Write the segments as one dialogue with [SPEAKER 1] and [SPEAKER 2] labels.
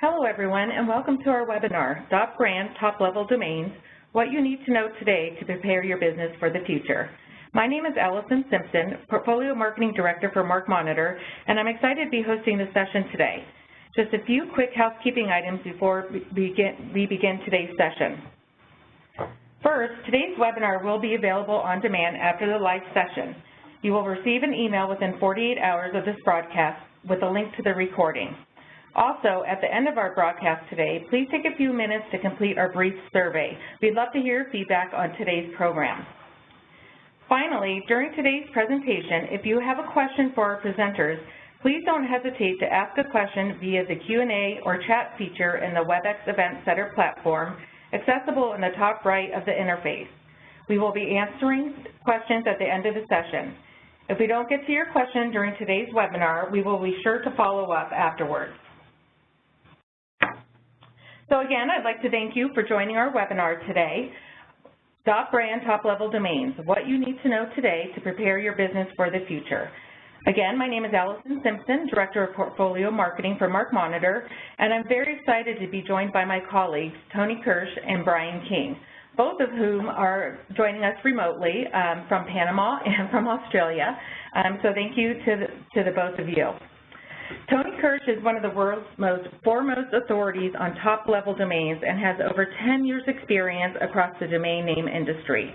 [SPEAKER 1] Hello everyone and welcome to our webinar, .brand Top-Level Domains, What You Need to Know Today to Prepare Your Business for the Future. My name is Allison Simpson, Portfolio Marketing Director for MarkMonitor, and I'm excited to be hosting this session today. Just a few quick housekeeping items before we begin today's session. First, today's webinar will be available on demand after the live session. You will receive an email within 48 hours of this broadcast with a link to the recording. Also, at the end of our broadcast today, please take a few minutes to complete our brief survey. We'd love to hear feedback on today's program. Finally, during today's presentation, if you have a question for our presenters, please don't hesitate to ask a question via the Q&A or chat feature in the WebEx Event Center platform, accessible in the top right of the interface. We will be answering questions at the end of the session. If we don't get to your question during today's webinar, we will be sure to follow up afterwards. So again, I'd like to thank you for joining our webinar today, .brand Top-Level Domains, What You Need to Know Today to Prepare Your Business for the Future. Again, my name is Allison Simpson, Director of Portfolio Marketing for MarkMonitor, and I'm very excited to be joined by my colleagues, Tony Kirsch and Brian King, both of whom are joining us remotely from Panama and from Australia. So thank you to the both of you. Tony Kirsch is one of the world's foremost authorities on top-level domains and has over 10 years' experience across the domain name industry.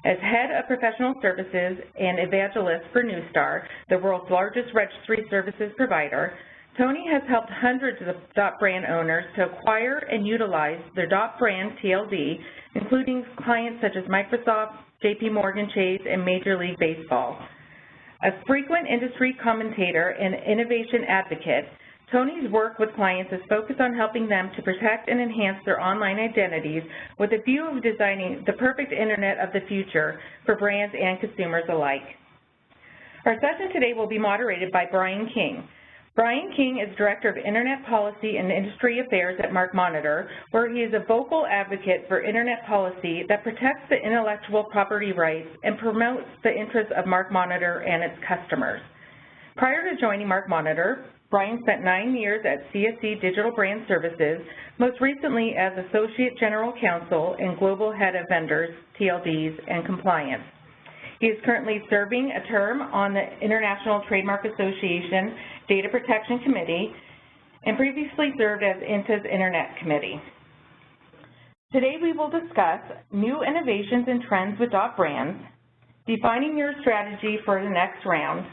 [SPEAKER 1] As head of professional services and evangelist for Neustar, the world's largest registry services provider, Tony has helped hundreds of .brand owners to acquire and utilize their .brand TLD, including clients such as Microsoft, JP Chase, and Major League Baseball. A frequent industry commentator and innovation advocate, Tony's work with clients is focused on helping them to protect and enhance their online identities with a view of designing the perfect Internet of the future for brands and consumers alike. Our session today will be moderated by Brian King. Brian King is Director of Internet Policy and Industry Affairs at MarkMonitor, where he is a vocal advocate for Internet policy that protects the intellectual property rights and promotes the interests of MarkMonitor and its customers. Prior to joining MarkMonitor, Brian spent 9 years at CSC Digital Brand Services, most recently as Associate General Counsel and Global Head of Vendors, TLDs, and Compliance. He is currently serving a term on the International Trademark Association Data Protection Committee and previously served as INTA's Internet Committee. Today we will discuss new innovations and trends with .brands, defining your strategy for the next round,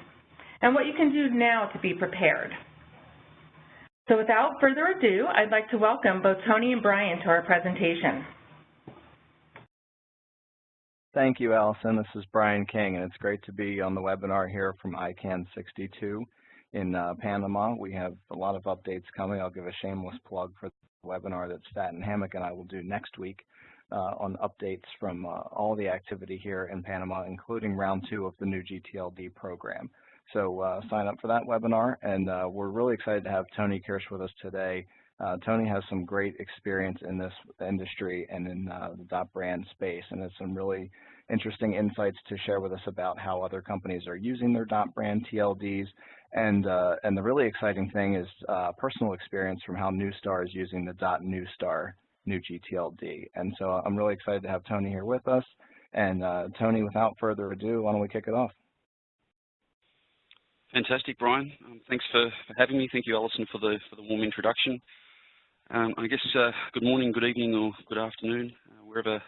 [SPEAKER 1] and what you can do now to be prepared. So without further ado, I'd like to welcome both Tony and Brian to our presentation.
[SPEAKER 2] Thank you, Allison. This is Brian King, and it's great to be on the webinar here from ICANN 62 in Panama. We have a lot of updates coming. I'll give a shameless plug for the webinar that Stat and Hammock and I will do next week on updates from all the activity here in Panama, including round 2 of the new GTLD program. So sign up for that webinar, and we're really excited to have Tony Kirsch with us today. Tony has some great experience in this industry and in the .brand space, and has some really interesting insights to share with us about how other companies are using their .brand TLDs, and the really exciting thing is personal experience from how Neustar is using the .Neustar new GTLD. And so I'm really excited to have Tony here with us. And Tony, without further ado, why don't we kick it off?
[SPEAKER 3] Fantastic, Brian. Thanks for having me. Thank you, Allison, for the warm introduction. I guess good morning, good evening, or good afternoon, wherever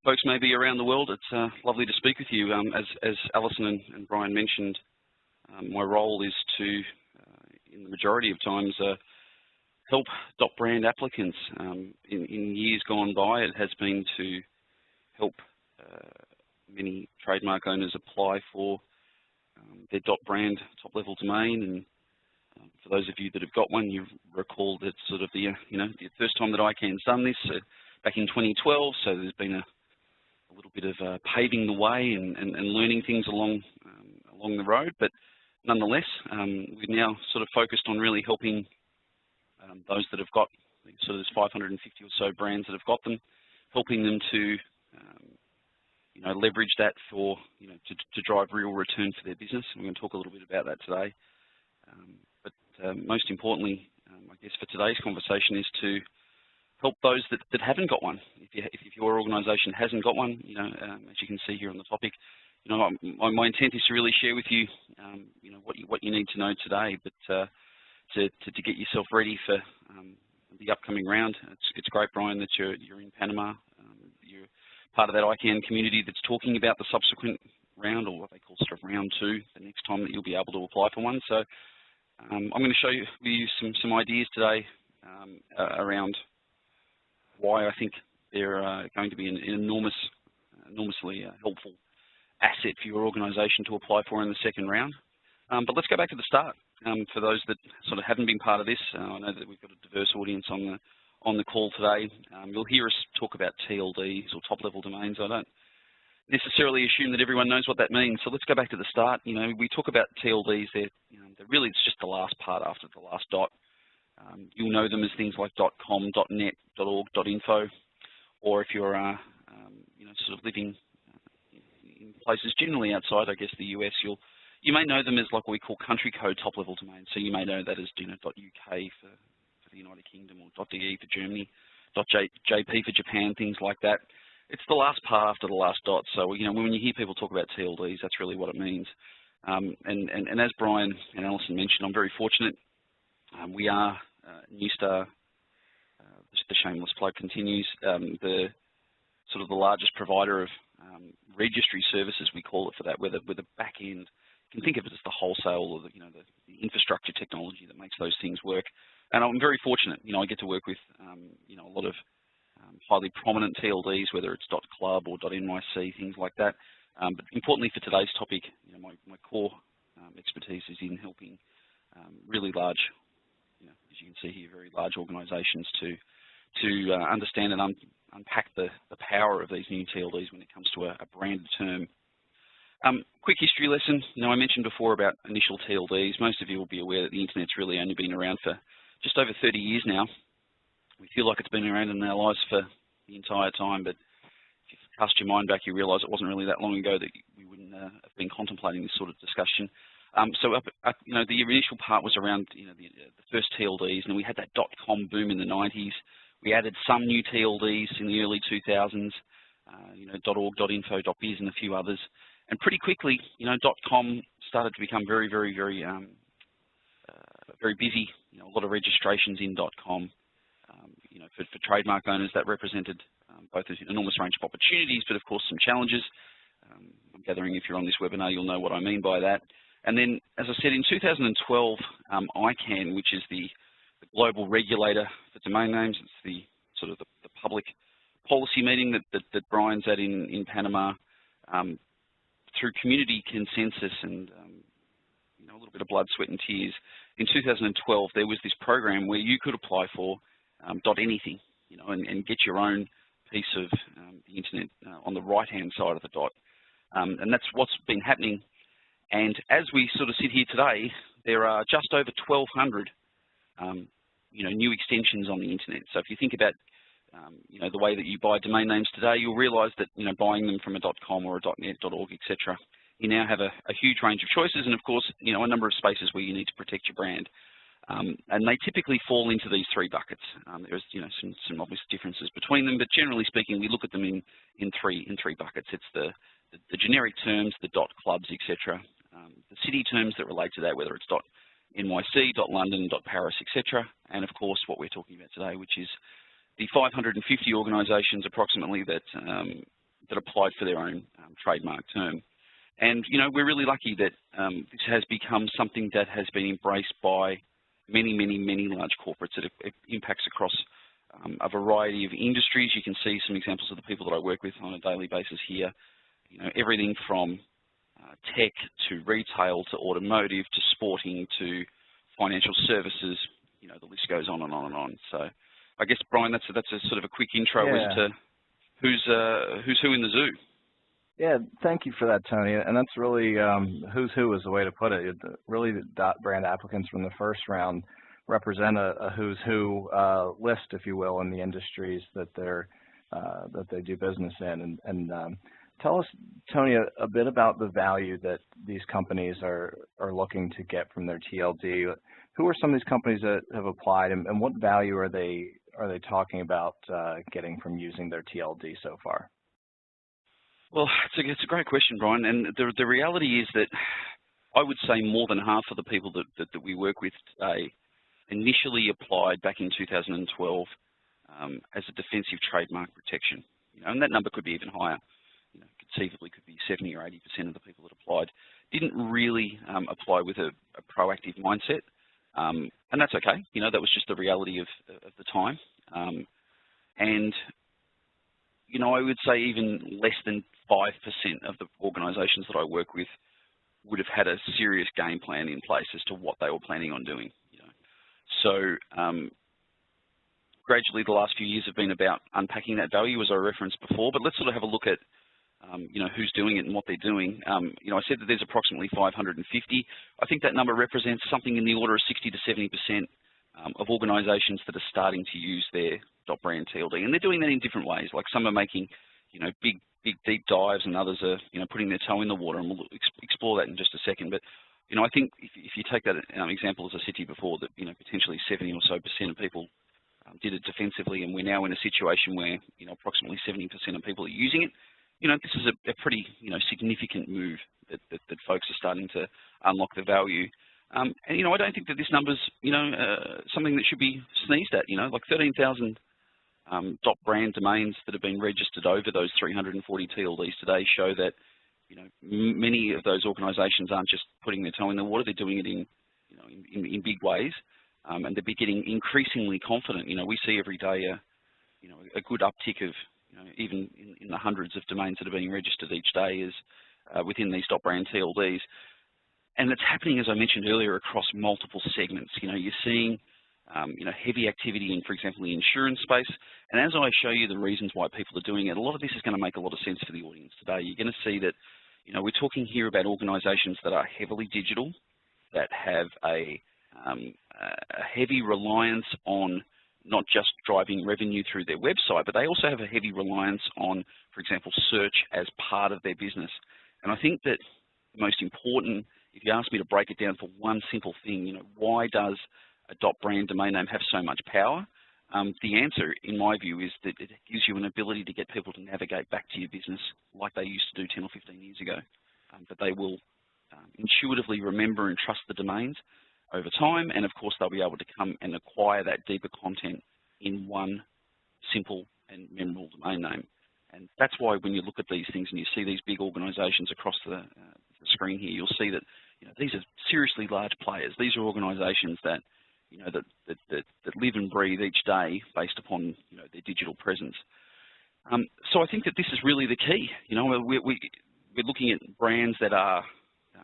[SPEAKER 3] folks may be around the world. It's lovely to speak with you. As Allison and Brian mentioned, my role is to, in the majority of times, help .brand applicants. In years gone by, it has been to help many trademark owners apply for their .brand top-level domain, and for those of you that have got one, you recall that sort of the first time that ICANN's done this back in 2012. So there's been a little bit of paving the way and learning things along the road. But nonetheless, we're now sort of focused on really helping those that have got sort of there's 550 or so brands that have got them, helping them to leverage that for to drive real return for their business. And we're going to talk a little bit about that today. But most importantly, I guess for today's conversation is to help those that haven't got one. If your organisation hasn't got one, as you can see here on the topic, my intent is to really share with you, what you need to know today, but to get yourself ready for the upcoming round. It's great, Brian, that you're in Panama. You're part of that ICANN community that's talking about the subsequent round, or what they call sort of round 2, the next time that you'll be able to apply for one. So I'm going to show you some ideas today around why I think they're going to be an enormously helpful asset for your organisation to apply for in the second round. But let's go back to the start. For those that sort of haven't been part of this, I know that we've got a diverse audience on the call today. You'll hear us talk about TLDs or top-level domains. I don't necessarily assume that everyone knows what that means. So let's go back to the start. We talk about TLDs. They're really, it's just the last part after the last dot. You'll know them as things like .com, .net, .org, .info, or if you're sort of living in places generally outside, I guess, the US, you may know them as like what we call country code top-level domains. So you may know that as .uk for the United Kingdom, or .de for Germany, .jp for Japan, things like that. It's the last part after the last dot. So when you hear people talk about TLDs, that's really what it means. And as Brian and Alison mentioned, I'm very fortunate. We are Neustar. The shameless plug continues. The sort of the largest provider of registry services, we call it for that, where the back end. You can think of it as the wholesale or the infrastructure technology that makes those things work. And I'm very fortunate. I get to work with a lot of highly prominent TLDs, whether it's .club or .nyc, things like that. But importantly for today's topic, my core expertise is in helping really large, as you can see here, very large organisations to understand and unpack the power of these new TLDs when it comes to a branded term. Quick history lesson. I mentioned before about initial TLDs. Most of you will be aware that the Internet's really only been around for just over 30 years now. We feel like it's been around in our lives for the entire time, but if you cast your mind back, you realise it wasn't really that long ago that we wouldn't have been contemplating this sort of discussion. The initial part was around the first TLDs, and we had that .com boom in the 90s. We added some new TLDs in the early 2000s, .org, .info, .biz, and a few others. And pretty quickly, .com started to become very, very, very, very busy. A lot of registrations in .com. For trademark owners, that represented both an enormous range of opportunities, but of course some challenges. I'm gathering if you're on this webinar, you'll know what I mean by that. And then, as I said, in 2012, ICANN, which is the global regulator for domain names, it's the sort of the public policy meeting that Brian's at in Panama, through community consensus and a little bit of blood, sweat and tears, in 2012 there was this program where you could apply for .anything, and get your own piece of the Internet on the right-hand side of the dot. And that's what's been happening. And as we sort of sit here today, there are just over 1,200 new extensions on the Internet. So if you think about the way that you buy domain names today, you'll realise that buying them from a .com or a .net, .org, etc., you now have a huge range of choices, and of course a number of spaces where you need to protect your brand. And they typically fall into these three buckets. There's some obvious differences between them, but generally speaking, we look at them in three buckets. It's the generic terms, the .clubs, etc. The city terms that relate to that, whether it's .nyc, .london, .paris, etc. And of course, what we're talking about today, which is the 550 organisations approximately that applied for their own trademark term. And we're really lucky that this has become something that has been embraced by many, many, many large corporates. It impacts across a variety of industries. You can see some examples of the people that I work with on a daily basis here. Everything from tech to retail to automotive to sporting to financial services. The list goes on and on and on. So I guess, Brian, that's a sort of a quick intro as to who's who in the zoo.
[SPEAKER 2] Yeah, thank you for that, Tony. And that's really who's who is the way to put it. Really, the brand applicants from the first round represent a who's who list, if you will, in the industries that they do business in. And tell us, Tony, a bit about the value that these companies are looking to get from their TLD. who are some of these companies that have applied, and what value are they talking about getting from using their TLD so far?
[SPEAKER 3] Well, it's a great question, Brian, and the reality is that I would say more than half of the people that we work with today initially applied back in 2012 as a defensive trademark protection, and that number could be even higher. Conceivably could be 70 or 80% of the people that applied didn't really apply with a proactive mindset, and that's okay. That was just the reality of the time, and I would say even less than 5% of the organisations that I work with would have had a serious game plan in place as to what they were planning on doing. So gradually the last few years have been about unpacking that value, as I referenced before, but let's sort of have a look at who's doing it and what they're doing. I said that there's approximately 550. I think that number represents something in the order of 60 to 70% of organisations that are starting to use their .brand TLD, and they're doing that in different ways. Like some are making, big deep dives, and others are, putting their toe in the water, and we'll explore that in just a second. But I think if you take that example, as I said to you before, that potentially 70 or so % of people did it defensively, and we're now in a situation where approximately 70% of people are using it. This is a pretty significant move that folks are starting to unlock the value. And I don't think that this number's something that should be sneezed at. Like 13,000 .brand domains that have been registered over those 340 TLDs today show that many of those organisations aren't just putting their toe in the water; they're doing it in big ways, and they're getting increasingly confident. We see every day a good uptick of even in the hundreds of domains that are being registered each day is within these .brand TLDs. And it's happening, as I mentioned earlier, across multiple segments. You're seeing, heavy activity in, for example, the insurance space. And as I show you the reasons why people are doing it, a lot of this is going to make a lot of sense for the audience today. You're going to see that, we're talking here about organisations that are heavily digital, that have a heavy reliance on not just driving revenue through their website, but they also have a heavy reliance on, for example, search as part of their business. And I think that the most important, if you ask me to break it down for one simple thing, why does a .brand domain name have so much power? The answer, in my view, is that it gives you an ability to get people to navigate back to your business like they used to do 10 or 15 years ago. That they will intuitively remember and trust the domains over time, and of course they'll be able to come and acquire that deeper content in one simple and memorable domain name. And that's why when you look at these things and you see these big organisations across the screen here, you'll see that these are seriously large players. These are organisations that that live and breathe each day based upon their digital presence. So I think that this is really the key. We're looking at brands that are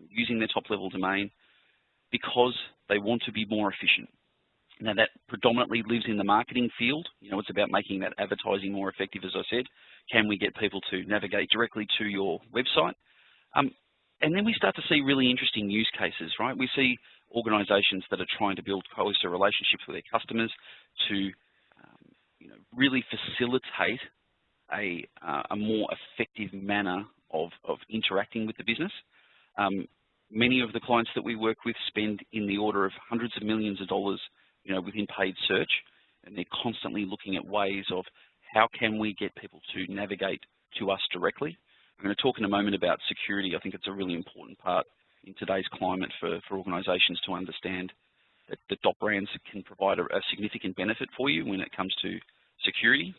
[SPEAKER 3] using their top-level domain because they want to be more efficient. Now that predominantly lives in the marketing field. It's about making that advertising more effective, as I said. Can we get people to navigate directly to your website? And then we start to see really interesting use cases, right? We see organisations that are trying to build closer relationships with their customers to, really facilitate a more effective manner of interacting with the business. Many of the clients that we work with spend in the order of hundreds of millions of dollars, within paid search, and they're constantly looking at ways of how can we get people to navigate to us directly. I'm going to talk in a moment about security. I think it's a really important part in today's climate for organisations to understand that the .brands can provide a significant benefit for you when it comes to security.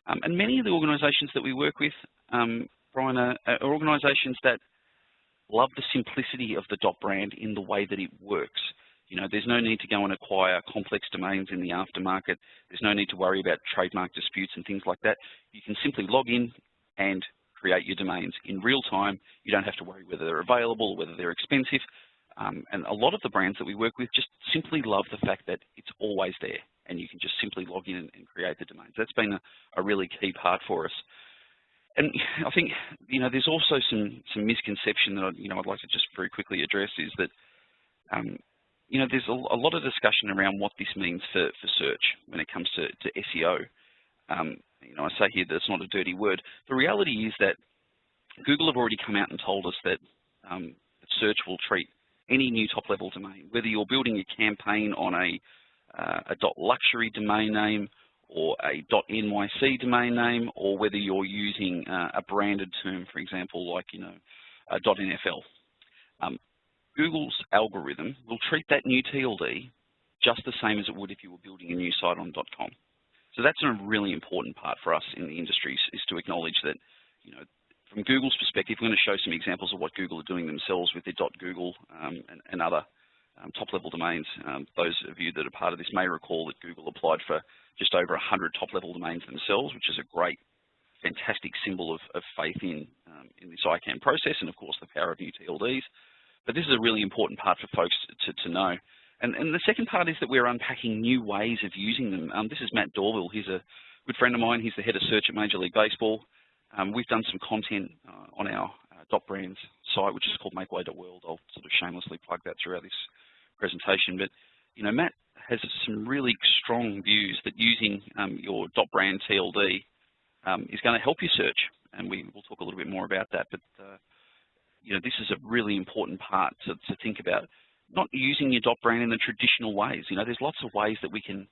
[SPEAKER 3] And many of the organisations that we work with, Brian, are organisations that love the simplicity of the .brand in the way that it works. There's no need to go and acquire complex domains in the aftermarket. There's no need to worry about trademark disputes and things like that. You can simply log in and create your domains in real time. You don't have to worry whether they're available or whether they're expensive. And a lot of the brands that we work with just simply love the fact that it's always there and you can just simply log in and create the domains. That's been a really key part for us. And I think, there's also some misconception that, I'd like to just very quickly address is that, there's a lot of discussion around what this means for search when it comes to SEO. I say here that it's not a dirty word. The reality is that Google have already come out and told us that search will treat any new top-level domain, whether you're building a campaign on a .luxury domain name or a .nyc domain name, or whether you're using a branded term, for example, like, you know, a .nfl. Google's algorithm will treat that new TLD just the same as it would if you were building a new site on .com. So that's a really important part for us in the industry, is to acknowledge that, you know, from Google's perspective, we're going to show some examples of what Google are doing themselves with their .google and other top-level domains. Those of you that are part of this may recall that Google applied for just over 100 top-level domains themselves, which is a great, fantastic symbol of faith in this ICANN process and, of course, the power of new TLDs. But this is a really important part for folks to know. And the second part is that we're unpacking new ways of using them. This is Matt Dorville. He's a good friend of mine. He's the head of search at Major League Baseball. We've done some content on our .brands site, which is called makeway.world. I'll sort of shamelessly plug that throughout this presentation. But, you know, Matt has some really strong views that using your .brand TLD is going to help you search. And we'll talk a little bit more about that. But, you know, this is a really important part to think about. Not using your .brand in the traditional ways. You know, there's lots of ways that we can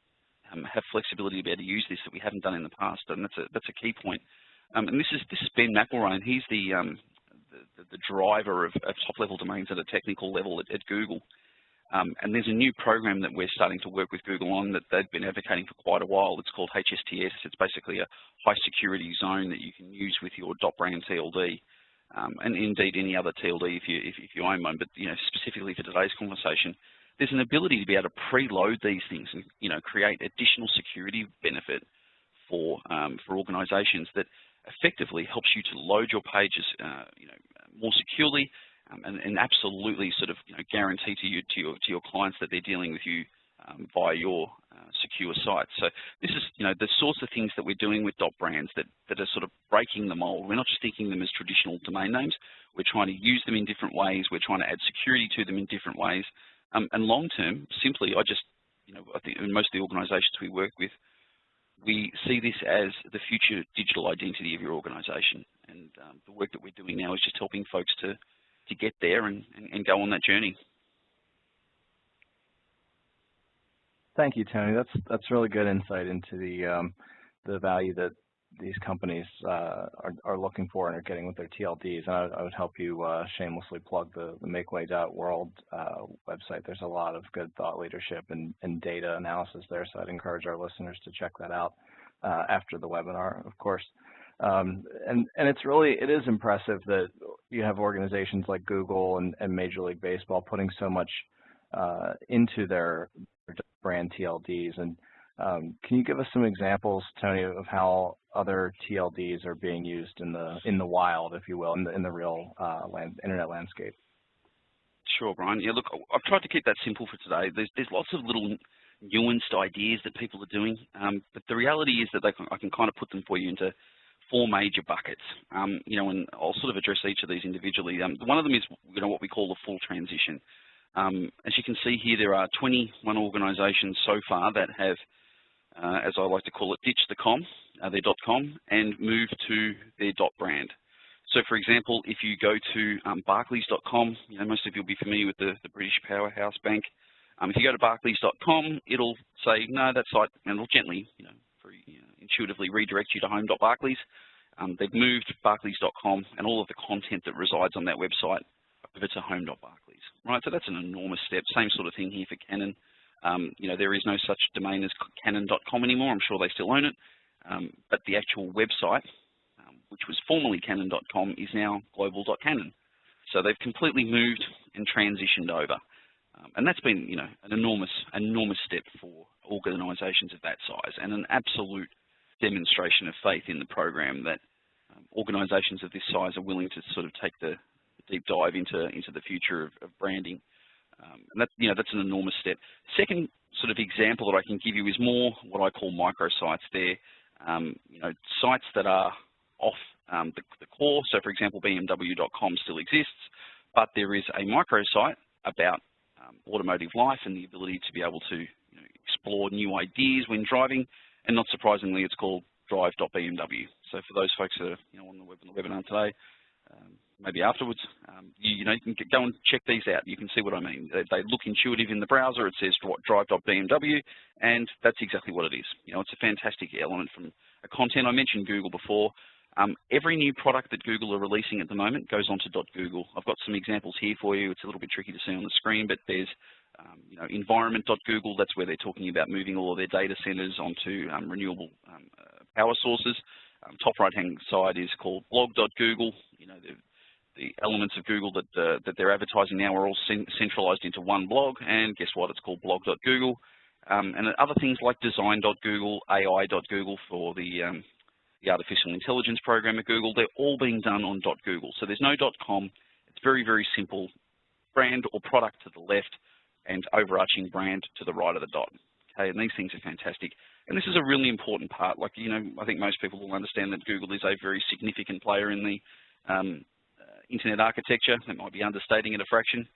[SPEAKER 3] have flexibility to be able to use this that we haven't done in the past, and that's a key point. And this is Ben McElroy, and he's the driver of top-level domains at a technical level at Google. And there's a new program that we're starting to work with Google on that they've been advocating for quite a while. It's called HSTS. It's basically a high-security zone that you can use with your .brand TLD. And indeed any other TLD if you own one, but, you know, specifically for today's conversation, there's an ability to be able to preload these things and, you know, create additional security benefit for organisations that effectively helps you to load your pages, you know, more securely and absolutely sort of, you know, guarantee to your clients that they're dealing with you via your secure site. So this is, you know, the sorts of things that we're doing with .brands that are sort of breaking the mold. We're not just thinking them as traditional domain names. We're trying to use them in different ways. We're trying to add security to them in different ways. And long term, simply, you know, I think in most of the organisations we work with, we see this as the future digital identity of your organisation. And the work that we're doing now is just helping folks to get there and go on that journey.
[SPEAKER 2] Thank you, Tony. That's really good insight into the value that these companies are looking for and are getting with their TLDs. And I would help you shamelessly plug the makeway.world website. There's a lot of good thought leadership and data analysis there, so I'd encourage our listeners to check that out after the webinar, of course. And it is impressive that you have organizations like Google and Major League Baseball putting so much into their brand TLDs. And can you give us some examples, Tony, of how other TLDs are being used in the wild, if you will, in the real internet landscape?
[SPEAKER 3] Sure, Brian. Yeah, look, I've tried to keep that simple for today. There's lots of little nuanced ideas that people are doing, but the reality is that I can kind of put them for you into 4 major buckets. You know, and I'll sort of address each of these individually. One of them is, you know, what we call the full transition. As you can see here, there are 21 organisations so far that have, as I like to call it, ditched their .com and moved to their .brand. So, for example, if you go to Barclays.com, you know, most of you will be familiar with the British powerhouse bank. If you go to Barclays.com, it'll say, no, that site, and it'll gently, you know, very intuitively redirect you to home.barclays. They've moved Barclays.com and all of the content that resides on that website over to home.barclays, right? So that's an enormous step. Same sort of thing here for Canon. You know, there is no such domain as canon.com anymore. I'm sure they still own it. But the actual website, which was formerly canon.com, is now global.canon. So they've completely moved and transitioned over. And that's been, you know, an enormous step for organisations of that size, and an absolute demonstration of faith in the program that organisations of this size are willing to sort of take the deep dive into the future of branding. And that, you know, that's an enormous step. Second sort of example that I can give you is more what I call microsites. They're, you know, sites that are off the core. So, for example, BMW.com still exists, but there is a microsite about automotive life and the ability to be able to, you know, explore new ideas when driving. And not surprisingly, it's called drive.bmw. So for those folks that are, you know, on the webinar today, maybe afterwards, you can go and check these out. You can see what I mean. They look intuitive in the browser. It says drive.bmw, and that's exactly what it is. It's a fantastic element from a content. I mentioned Google before. Every new product that Google are releasing at the moment goes onto .google. I've got some examples here for you. It's a little bit tricky to see on the screen, but there's environment.google. That's where they're talking about moving all of their data centers onto renewable power sources. Top right-hand side is called blog.google. The elements of Google that they're advertising now are all centralized into one blog, and guess what? It's called blog.google. And other things like design.google, AI.google for the artificial intelligence program at Google, they're all being done on .google. So there's no .com. It's very, very simple. Brand or product to the left and overarching brand to the right of the dot. Okay, and these things are fantastic. And this is a really important part. Like, I think most people will understand that Google is a very significant player in the internet architecture. That might be understating it a fraction.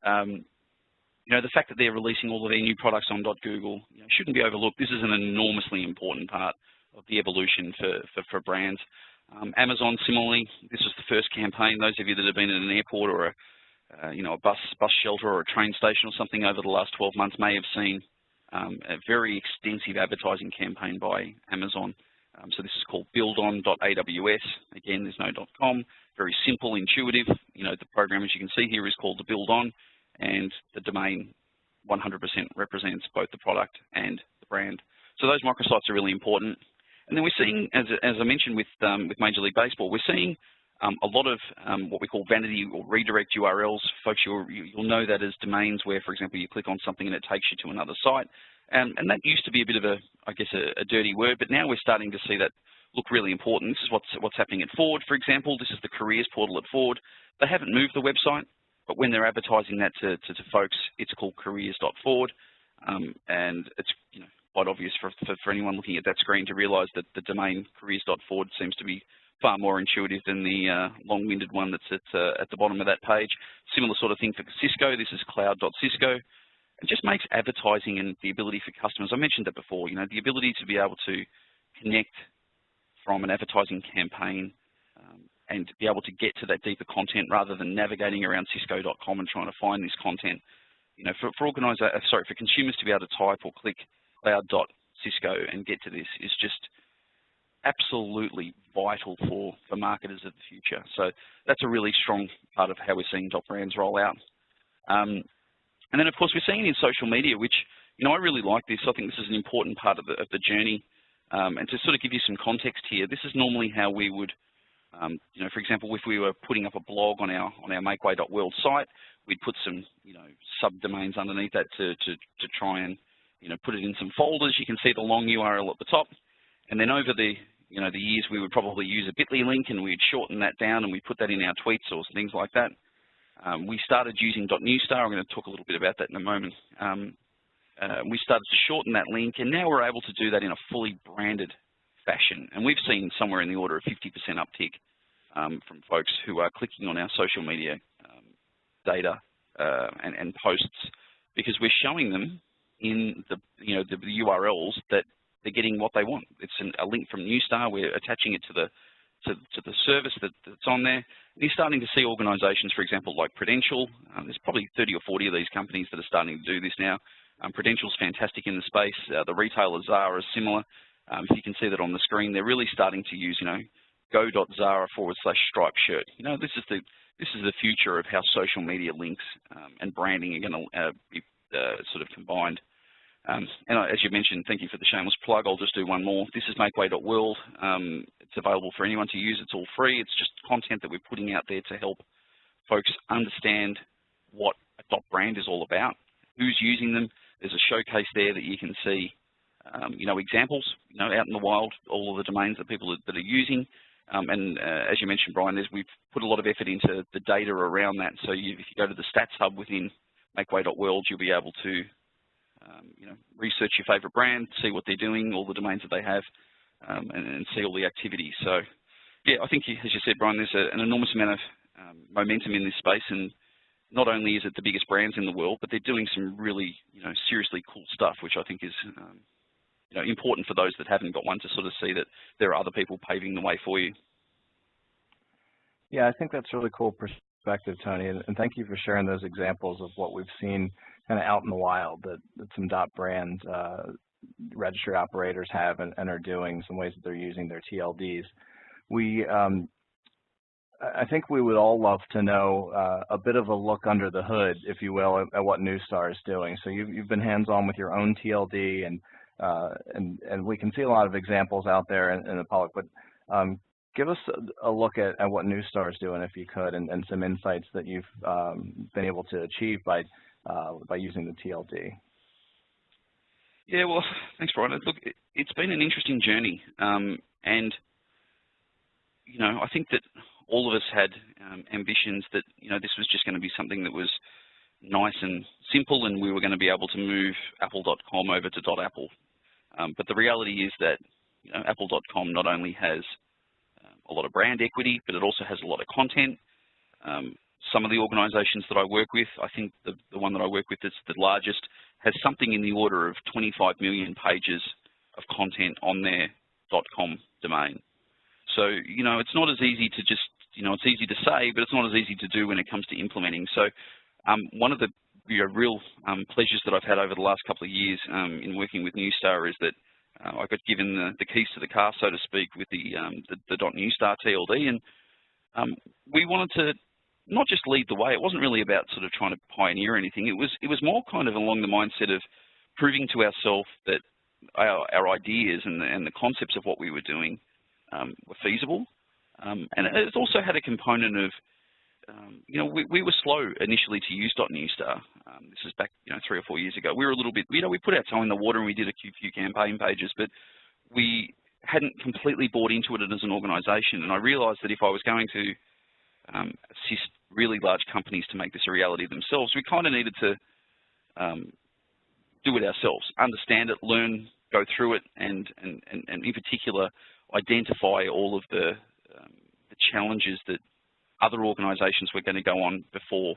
[SPEAKER 3] The fact that they're releasing all of their new products on .google shouldn't be overlooked. This is an enormously important part of the evolution for brands. Amazon, similarly, this was the first campaign. Those of you that have been in an airport or a bus shelter or a train station or something over the last 12 months may have seen a very extensive advertising campaign by Amazon. So this is called buildon.aws. Again, there's no .com. Very simple, intuitive. The program, as you can see here, is called the Build On, and the domain 100% represents both the product and the brand. So those microsites are really important. And then we're seeing, as I mentioned with Major League Baseball, we're seeing a lot of what we call vanity or redirect URLs. Folks, you'll know that as domains where, for example, you click on something and it takes you to another site. And that used to be a bit of a dirty word, but now we're starting to see that look really important. This is what's happening at Ford, for example. This is the careers portal at Ford. They haven't moved the website, but when they're advertising that to folks, it's called careers.ford. And it's quite obvious for anyone looking at that screen to realize that the domain careers.ford seems to be far more intuitive than the long-winded one that's at the bottom of that page. Similar sort of thing for Cisco. This is cloud.cisco. It just makes advertising and the ability for customers, I mentioned that before, the ability to be able to connect from an advertising campaign and be able to get to that deeper content rather than navigating around cisco.com and trying to find this content. For consumers to be able to type or click cloud.cisco and get to this is just absolutely vital for marketers of the future. So that's a really strong part of how we're seeing .brands roll out. And then, of course, we're seeing it in social media, which, I really like this. I think this is an important part of the journey. And to sort of give you some context here, this is normally how we would, for example, if we were putting up a blog on our makeway.world site, we'd put some, subdomains underneath that to try and, put it in some folders. You can see the long URL at the top. And then over the years, we would probably use a bit.ly link and we'd shorten that down and we put that in our tweets or things like that. We started using .Neustar. I'm going to talk a little bit about that in a moment. We started to shorten that link, and now we're able to do that in a fully branded fashion. And we've seen somewhere in the order of 50% uptick from folks who are clicking on our social media data and posts, because we're showing them in the URLs that they're getting what they want. It's a link from Neustar. We're attaching it to the service that's on there. And you're starting to see organisations, for example, like Prudential. There's probably 30 or 40 of these companies that are starting to do this now. Prudential's fantastic in the space. The retailer Zara is similar. If you can see that on the screen, they're really starting to use, go.zara/stripe shirt. This is the future of how social media links and branding are going to be sort of combined. And as you mentioned, thank you for the shameless plug. I'll just do one more. This is makeway.world. It's available for anyone to use. It's all free. It's just content that we're putting out there to help folks understand what a .brand is all about, who's using them. There's a showcase there that you can see, examples, out in the wild, all of the domains that people that are using. And as you mentioned, Brian, we've put a lot of effort into the data around that. So if you go to the stats hub within makeway.world, you'll be able to research your favorite brand, see what they're doing, all the domains that they have, and see all the activity. So, yeah, I think, as you said, Brian, there's an enormous amount of momentum in this space, and not only is it the biggest brands in the world, but they're doing some really, seriously cool stuff, which I think is, important for those that haven't got one to sort of see that there are other people paving the way for you.
[SPEAKER 2] Yeah, I think that's really cool perspective, Tony, and thank you for sharing those examples of what we've seen kind of out in the wild that some .brand registry operators have and are doing, some ways that they're using their TLDs. I think we would all love to know a bit of a look under the hood, if you will, at what Neustar is doing. So you've been hands-on with your own TLD, and we can see a lot of examples out there in the public. But give us a look at what Neustar is doing, if you could, and some insights that you've been able to achieve by using the TLD.
[SPEAKER 3] Yeah, well, thanks, Brian. Look, it's been an interesting journey, and you know, I think that all of us had ambitions that, you know, this was just going to be something that was nice and simple, and we were going to be able to move apple.com over to .apple. But the reality is that, you know, apple.com not only has a lot of brand equity, but it also has a lot of content. Some of the organizations that I work with, I think the one that I work with that's the largest, has something in the order of 25 million pages of content on their .com domain. So, you know, it's not as easy to just, you know, it's easy to say, but it's not as easy to do when it comes to implementing. So one of the real pleasures that I've had over the last couple of years in working with Neustar is that I got given the keys to the car, so to speak, with the .Neustar TLD, and we wanted to not just lead the way. It wasn't really about sort of trying to pioneer anything. It was more kind of along the mindset of proving to ourselves that our ideas and the concepts of what we were doing were feasible. And it also had a component of, you know, we were slow initially to use .Neustar. This is back, you know, 3 or 4 years ago. We were a little bit, you know, we put our toe in the water and we did a few campaign pages, but we hadn't completely bought into it as an organization. And I realized that if I was going to assist really large companies to make this a reality themselves, we kind of needed to do it ourselves, understand it, learn, go through it, and in particular, identify all of the challenges that other organizations were going to go on before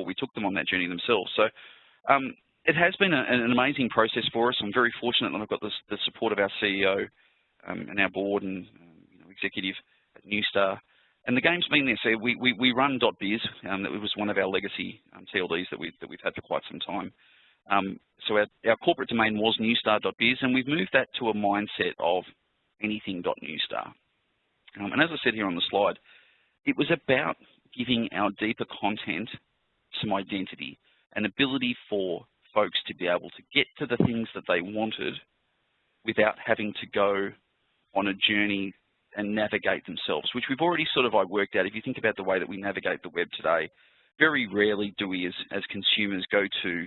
[SPEAKER 3] we took them on that journey themselves. So it has been an amazing process for us. I'm very fortunate that I've got the support of our CEO and our board and you know, executive at Neustar. And the game's been there. So we run .biz. That was one of our legacy TLDs that we've had for quite some time. So our corporate domain was Neustar.biz, and we've moved that to a mindset of anything.Neustar. And as I said here on the slide, it was about giving our deeper content some identity, an ability for folks to be able to get to the things that they wanted without having to go on a journey and navigate themselves, which we've already sort of worked out. If you think about the way that we navigate the web today, very rarely do we as consumers go to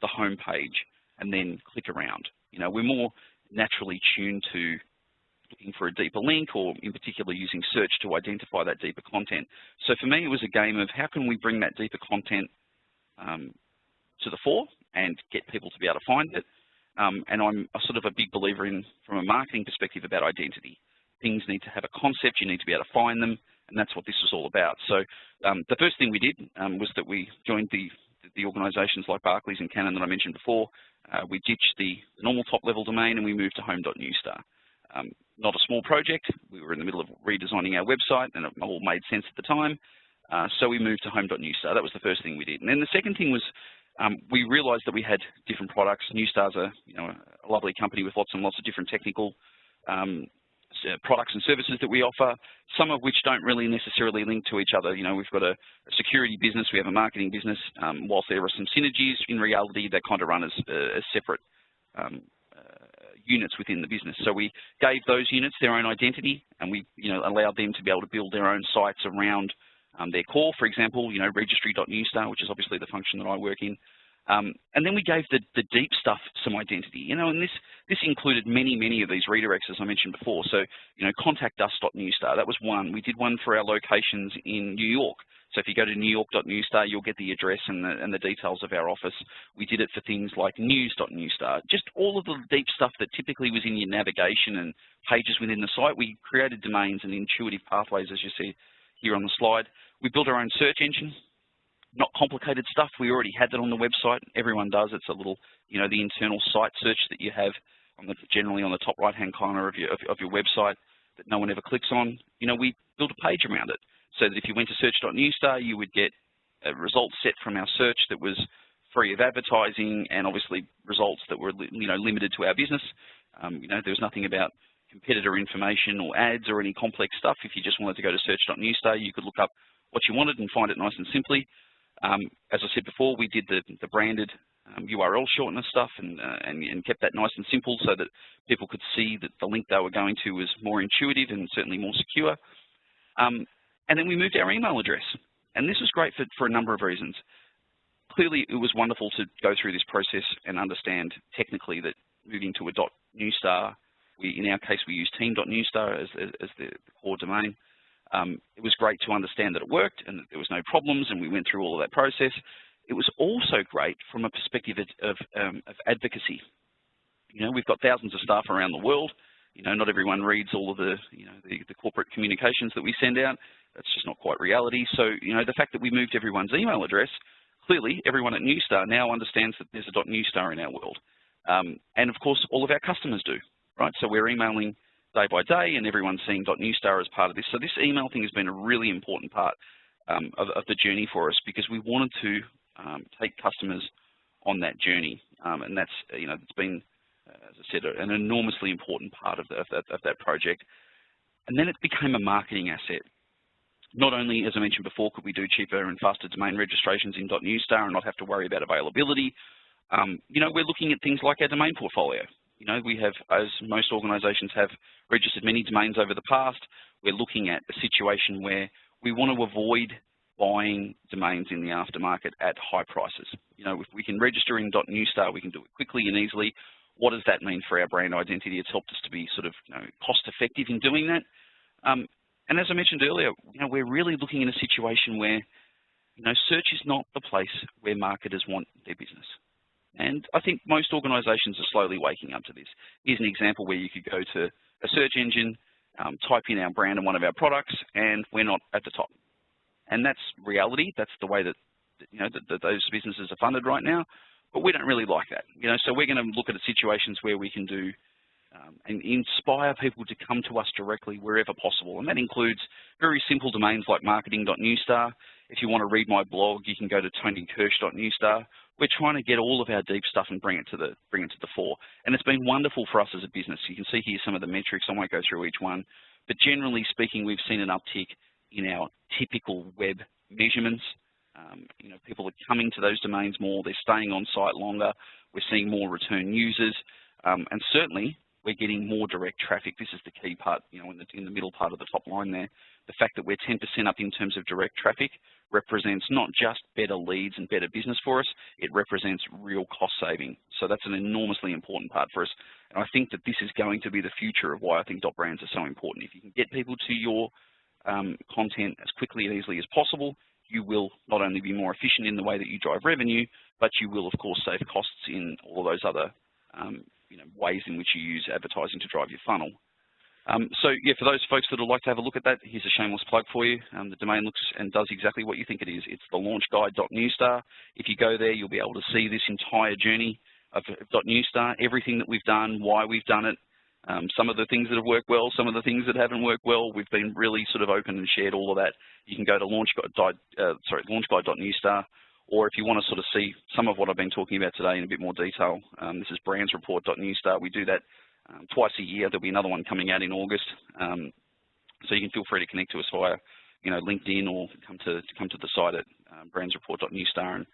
[SPEAKER 3] the home page and then click around. You know, we're more naturally tuned to looking for a deeper link, or in particular using search to identify that deeper content. So for me, it was a game of how can we bring that deeper content to the fore and get people to be able to find it. And I'm sort of a big believer in, from a marketing perspective, about identity. Things need to have a concept, you need to be able to find them, and that's what this was all about. So the first thing we did was that we joined the organizations like Barclays and Canon that I mentioned before. We ditched the normal top-level domain and we moved to home.Neustar. Not a small project. We were in the middle of redesigning our website, and it all made sense at the time. So we moved to home.Neustar. That was the first thing we did. And then the second thing was we realized that we had different products. Neustar's a lovely company with lots and lots of different technical products and services that we offer, some of which don't really necessarily link to each other. You know, we've got a security business, we have a marketing business. Whilst there are some synergies, in reality, they kind of run as separate units within the business. So we gave those units their own identity, and we, allowed them to be able to build their own sites around their core. For example, registry.Neustar, which is obviously the function that I work in. And then we gave the deep stuff some identity, and this included many of these redirects, as I mentioned before. So, contact us.Neustar, that was one. We did one for our locations in New York. So if you go to newyork.Neustar, you'll get the address and the details of our office. We did it for things like news.Neustar, just all of the deep stuff that typically was in your navigation and pages within the site. We created domains and intuitive pathways, as you see here on the slide. We built our own search engine. Not complicated stuff. We already had that on the website. Everyone does. It's a little, the internal site search that you have generally on the top right-hand corner of your website. that no one ever clicks on, you know, we built a page around it so that if you went to search.neustar, you would get a result set from our search that was free of advertising and obviously results that were, you know, limited to our business. You know, there was nothing about competitor information or ads or any complex stuff. If you just wanted to go to search.neustar, you could look up what you wanted and find it nice and simply. As I said before, we did the branded URL shortener stuff and kept that nice and simple so that people could see that the link they were going to was more intuitive and certainly more secure. And then we moved our email address. And this was great for a number of reasons. Clearly, it was wonderful to go through this process and understand technically that moving to a .neustar, in our case, we use team.neustar as the core domain. It was great to understand that it worked and that there was no problems, and we went through all of that process. It was also great from a perspective of advocacy. You know, we've got thousands of staff around the world. You know, not everyone reads all of the, you know, the corporate communications that we send out. That's just not quite reality. So, you know, the fact that we moved everyone's email address, clearly everyone at Neustar now understands that there's a .neustar in our world. And of course, all of our customers do, right? So we're emailing day by day and everyone's seeing .neustar as part of this. So this email thing has been a really important part of the journey for us because we wanted to take customers on that journey. And that's, you know, it's been, as I said, an enormously important part of that project. And then it became a marketing asset. Not only, as I mentioned before, could we do cheaper and faster domain registrations in .neustar and not have to worry about availability, you know, we're looking at things like our domain portfolio. You know, we have, as most organizations have registered many domains over the past, we're looking at a situation where we want to avoid buying domains in the aftermarket at high prices. You know, if we can register in .neustar, we can do it quickly and easily. What does that mean for our brand identity? It's helped us to be sort of, you know, cost effective in doing that. And as I mentioned earlier, you know, we're really looking in a situation where, you know, search is not the place where marketers want their business. And I think most organizations are slowly waking up to this. Here's an example where you could go to a search engine, type in our brand and one of our products, and we're not at the top. And that's reality. That's the way that, you know, that those businesses are funded right now. But we don't really like that. You know, so we're going to look at situations where we can do and inspire people to come to us directly wherever possible. And that includes very simple domains like marketing.neustar. If you want to read my blog, you can go to tonykirsch.neustar. We're trying to get all of our deep stuff and bring it to the fore. And it's been wonderful for us as a business. You can see here some of the metrics. I won't go through each one. But generally speaking, we've seen an uptick in our typical web measurements. You know, people are coming to those domains more. They're staying on site longer. We're seeing more return users. And certainly, we're getting more direct traffic. This is the key part, you know, in the middle part of the top line there. The fact that we're 10% up in terms of direct traffic represents not just better leads and better business for us, it represents real cost saving. So that's an enormously important part for us. And I think that this is going to be the future of why I think .brands are so important. If you can get people to your content as quickly and easily as possible, you will not only be more efficient in the way that you drive revenue, but you will, of course, save costs in all of those other you know, ways in which you use advertising to drive your funnel. So yeah, for those folks that would like to have a look at that, here's a shameless plug for you. The domain looks and does exactly what you think it is. It's the launchguide.neustar. If you go there, you'll be able to see this entire journey of .neustar, everything that we've done, why we've done it, some of the things that have worked well, some of the things that haven't worked well. We've been really sort of open and shared all of that. You can go to launchguide.neustar. Or if you want to sort of see some of what I've been talking about today in a bit more detail, this is brandsreport.neustar. We do that twice a year. There'll be another one coming out in August. So you can feel free to connect to us via, you know, LinkedIn or come to the site at brandsreport.neustar and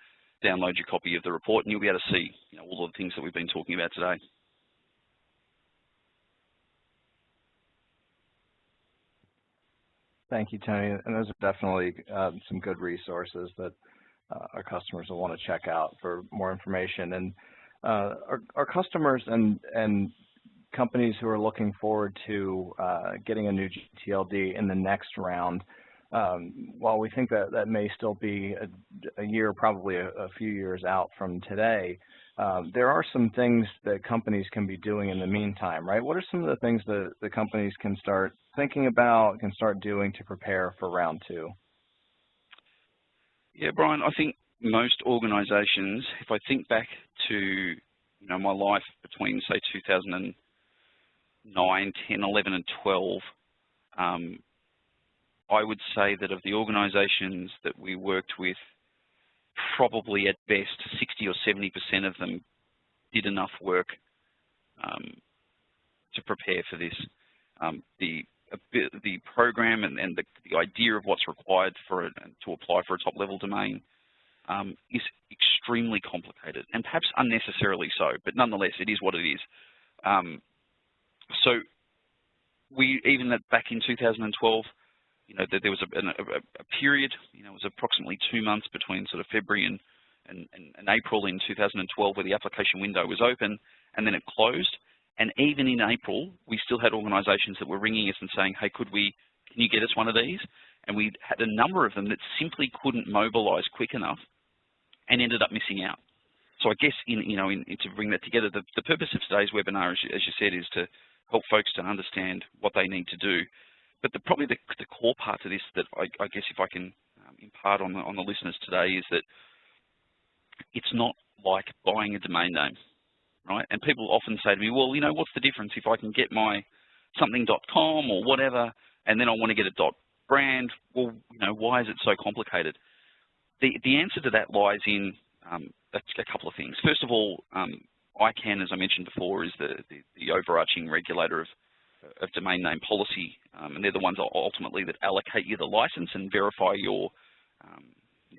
[SPEAKER 3] download your copy of the report, and you'll be able to see, you know, all of the things that we've been talking about today.
[SPEAKER 2] Thank you, Tony. And those are definitely some good resources that our customers will want to check out for more information. And our customers and companies who are looking forward to getting a new GTLD in the next round, while we think that may still be a year, probably a few years out from today, there are some things that companies can be doing in the meantime, right? What are some of the things that the companies can start thinking about, can start doing to prepare for round two?
[SPEAKER 3] Yeah, Brian, I think most organizations, if I think back to, you know, my life between, say, 2009, 10, 11, and 12, I would say that of the organisations that we worked with, probably at best 60 or 70% of them did enough work to prepare for this. The program and the idea of what's required for it to apply for a top-level domain is extremely complicated, and perhaps unnecessarily so, but nonetheless, it is what it is. So we, even back in 2012, you know, there was a period, you know, it was approximately 2 months between sort of February and April in 2012 where the application window was open, and then it closed. And even in April, we still had organisations that were ringing us and saying, hey, can you get us one of these? And we had a number of them that simply couldn't mobilise quick enough and ended up missing out. So I guess, to bring that together, the purpose of today's webinar, as you said, is to help folks to understand what they need to do. But probably the core part to this that I guess if I can impart on the listeners today is that it's not like buying a domain name. Right? And people often say to me, well, you know, what's the difference if I can get my something.com or whatever, and then I want to get a .brand? Well, you know, why is it so complicated? The answer to that lies in a couple of things. First of all, ICANN, as I mentioned before, is the overarching regulator of domain name policy, and they're the ones ultimately that allocate you the license and verify your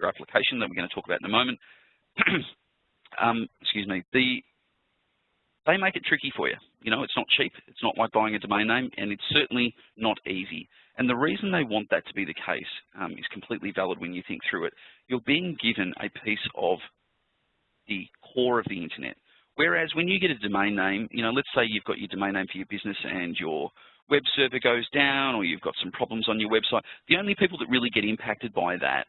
[SPEAKER 3] application that we're going to talk about in a moment. Excuse me. They make it tricky for you. You know, it's not cheap, it's not like buying a domain name, and it's certainly not easy. And the reason they want that to be the case is completely valid when you think through it. You're being given a piece of the core of the internet. Whereas when you get a domain name, you know, let's say you've got your domain name for your business and your web server goes down or you've got some problems on your website, the only people that really get impacted by that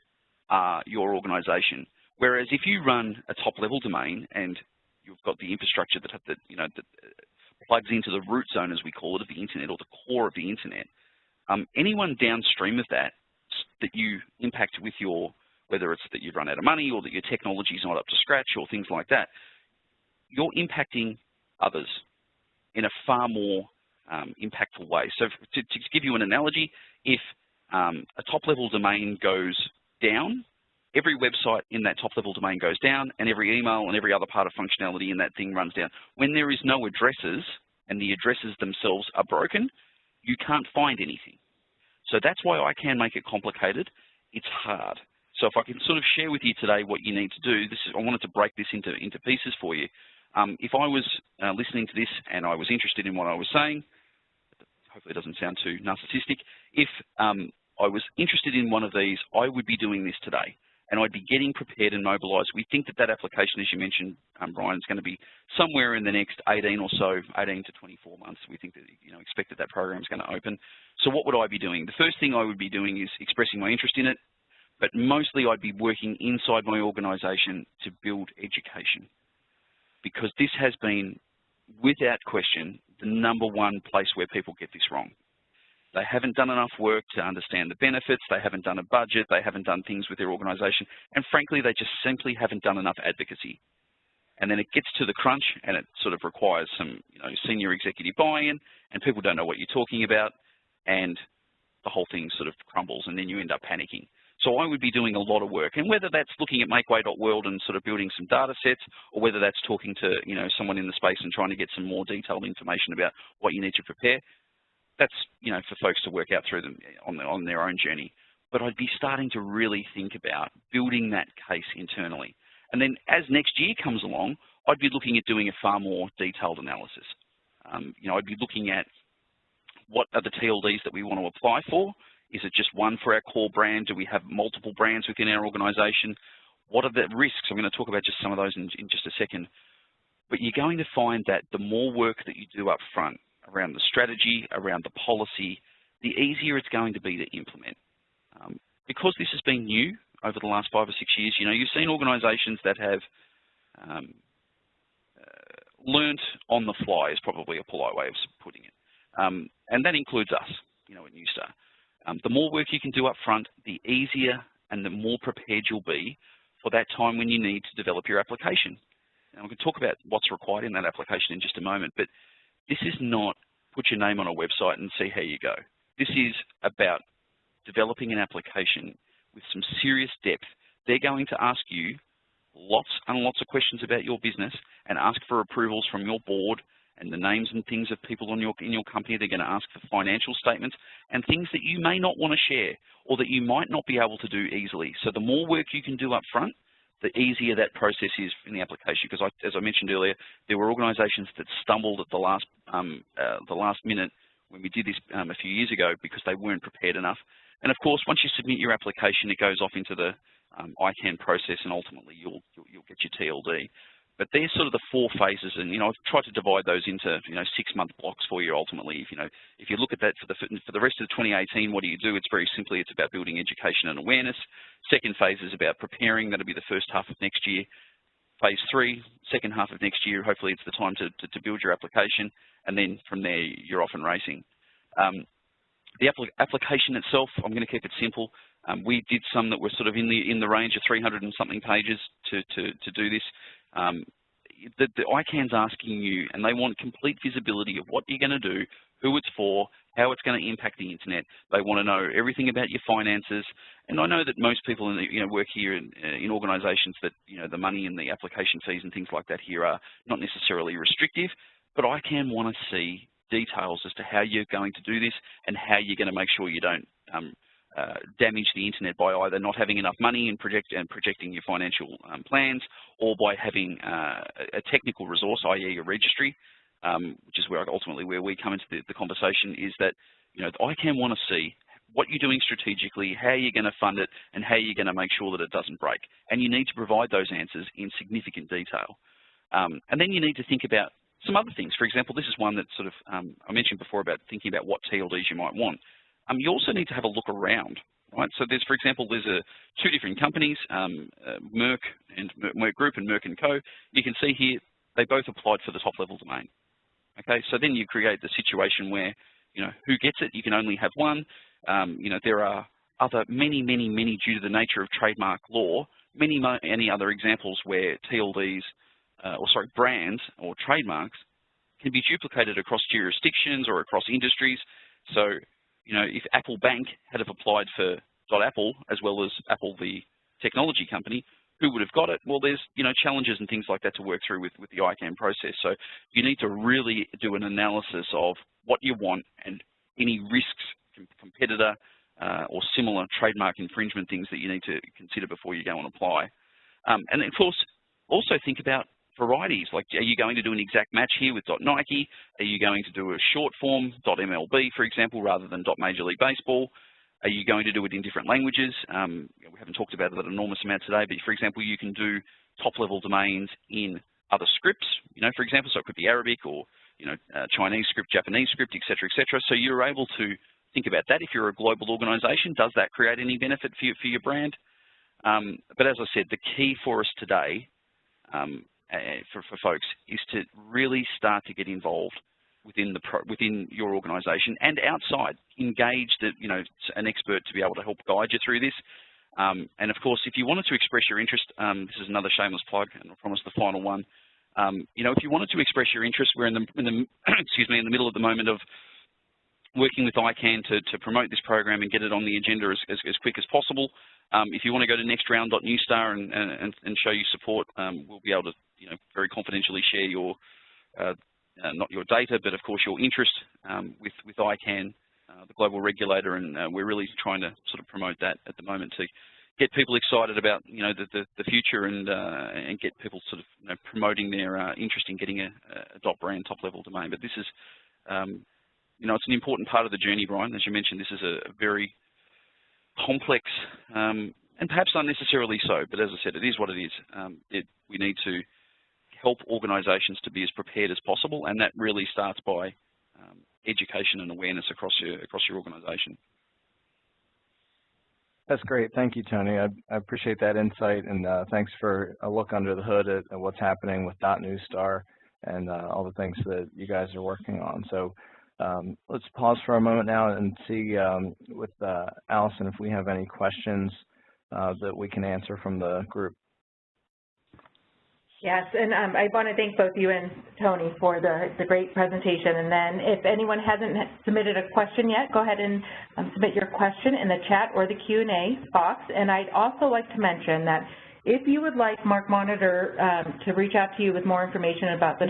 [SPEAKER 3] are your organization. Whereas if you run a top-level domain and you've got the infrastructure that plugs into the root zone, as we call it, of the internet, or the core of the internet, anyone downstream of that you impact with whether it's that you've run out of money or that your technology is not up to scratch or things like that, you're impacting others in a far more impactful way. So to give you an analogy, if a top-level domain goes down, every website in that top-level domain goes down, and every email and every other part of functionality in that thing runs down. When there is no addresses and the addresses themselves are broken, you can't find anything. So that's why I can make it complicated. It's hard. So if I can sort of share with you today what you need to do, I wanted to break this into pieces for you. If I was listening to this and I was interested in what I was saying, hopefully it doesn't sound too narcissistic, if I was interested in one of these, I would be doing this today. And I'd be getting prepared and mobilised. We think that application, as you mentioned, Brian, is going to be somewhere in the next 18 or so, 18 to 24 months. We think that, expect that program is going to open. So what would I be doing? The first thing I would be doing is expressing my interest in it, but mostly I'd be working inside my organisation to build education, because this has been, without question, the #1 place where people get this wrong. They haven't done enough work to understand the benefits, they haven't done a budget, they haven't done things with their organisation, and frankly, they just simply haven't done enough advocacy. And then it gets to the crunch and it sort of requires some senior executive buy-in, and people don't know what you're talking about, and the whole thing sort of crumbles, and then you end up panicking. So I would be doing a lot of work, and whether that's looking at makeway.world and sort of building some data sets, or whether that's talking to someone in the space and trying to get some more detailed information about what you need to prepare, that's for folks to work out through them on their own journey. But I'd be starting to really think about building that case internally. And then as next year comes along, I'd be looking at doing a far more detailed analysis. I'd be looking at what are the TLDs that we want to apply for. Is it just one for our core brand? Do we have multiple brands within our organisation? What are the risks? I'm going to talk about just some of those in just a second. But you're going to find that the more work that you do up front around the strategy, around the policy, the easier it's going to be to implement. Because this has been new over the last 5 or 6 years, you've seen organisations that have learnt on the fly, is probably a polite way of putting it. And that includes us, at Neustar. The more work you can do up front, the easier and the more prepared you'll be for that time when you need to develop your application. Now, we can talk about what's required in that application in just a moment, but this is not put your name on a website and see how you go. This is about developing an application with some serious depth. They're going to ask you lots and lots of questions about your business and ask for approvals from your board and the names and things of people in your company. They're going to ask for financial statements and things that you may not want to share or that you might not be able to do easily. So the more work you can do up front, the easier that process is in the application. Because as I mentioned earlier, there were organisations that stumbled at the last minute when we did this a few years ago because they weren't prepared enough. And of course, once you submit your application, it goes off into the ICANN process, and ultimately you'll get your TLD. But there's sort of the 4 phases, and I've tried to divide those into 6-month blocks for you. Ultimately, if you look at that for the rest of 2018, what do you do? It's very simply it's about building education and awareness. Second phase is about preparing. That'll be the first half of next year. Phase 3, second half of next year. Hopefully, it's the time to build your application, and then from there you're off and racing. The application itself, I'm going to keep it simple. We did some that were sort of in the range of 300 and something pages to do this. The ICANN's asking you, and they want complete visibility of what you're going to do, who it's for, how it's going to impact the internet. They want to know everything about your finances. And I know that most people work here in organisations that the money and the application fees and things like that here are not necessarily restrictive, but ICANN want to see details as to how you're going to do this and how you're going to make sure you don't damage the internet by either not having enough money and projecting your financial plans, or by having a technical resource, i.e. a registry, which is ultimately where we come into the conversation, is that ICANN want to see what you're doing strategically, how you're going to fund it, and how you're going to make sure that it doesn't break. And you need to provide those answers in significant detail. And then you need to think about some other things. For example, this is one that sort of I mentioned before about thinking about what TLDs you might want. You also need to have a look around, right? So there's, for example, there's 2 different companies, Merck Group and Merck & Co. You can see here they both applied for the top-level domain. Okay, so then you create the situation where who gets it? You can only have one. There are many due to the nature of trademark law, many other examples where TLDs, brands or trademarks can be duplicated across jurisdictions or across industries. So if Apple Bank had have applied for .apple as well as Apple the technology company, who would have got it? Well, there's challenges and things like that to work through with the ICANN process. So you need to really do an analysis of what you want and any risks, competitor or similar trademark infringement things that you need to consider before you go and apply. And of course, also think about varieties. Like, are you going to do an exact match here with .Nike? Are you going to do a short form, .MLB, for example, rather than .Major League Baseball? Are you going to do it in different languages? We haven't talked about that enormous amount today, but for example, you can do top-level domains in other scripts, for example, so it could be Arabic or, Chinese script, Japanese script, et cetera, et cetera. So you're able to think about that. If you're a global organization, does that create any benefit for your brand? But as I said, the key for us today for folks is to really start to get involved within your organisation and outside. Engage an expert to be able to help guide you through this. And of course, if you wanted to express your interest, this is another shameless plug, and I promise the final one. If you wanted to express your interest, we're in the excuse me, in the middle of the moment of working with ICANN to promote this program and get it on the agenda as quick as possible. If you want to go to nextround.neustar and show your support, we'll be able to very confidentially share your not your data, but of course your interest with ICANN, the global regulator, and we're really trying to sort of promote that at the moment to get people excited about the future and get people sort of promoting their interest in getting a .brand top-level domain. But this is it's an important part of the journey, Brian. As you mentioned, this is a very complex and perhaps unnecessarily so, but as I said, it is what it is. We need to help organisations to be as prepared as possible, and that really starts by education and awareness across your organisation.
[SPEAKER 2] That's great. Thank you, Tony. I appreciate that insight, and thanks for a look under the hood at what's happening with Neustar and all the things that you guys are working on. So let's pause for a moment now and see with Allison if we have any questions that we can answer from the group.
[SPEAKER 1] Yes, and I want to thank both you and Tony for the great presentation. And then if anyone hasn't submitted a question yet, go ahead and submit your question in the chat or the Q&A box. And I'd also like to mention that if you would like MarkMonitor to reach out to you with more information about the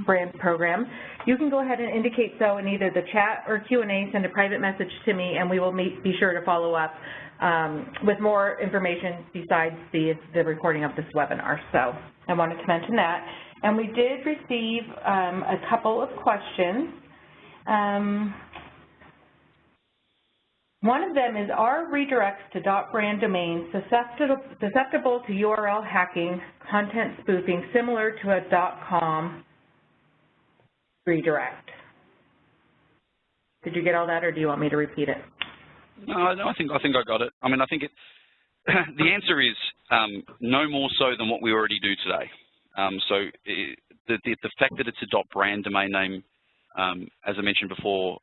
[SPEAKER 1] .brand program, you can go ahead and indicate so in either the chat or Q&A, send a private message to me, and we will be sure to follow up with more information besides the recording of this webinar. So I wanted to mention that. And we did receive a couple of questions. One of them is, are redirects to .brand domains susceptible to URL hacking, content spoofing, similar to a .com redirect? Did you get all that, or do you want me to repeat it?
[SPEAKER 3] No, I think I got it. I mean, I think the answer is no more so than what we already do today. The fact that it's a .brand domain name, as I mentioned before,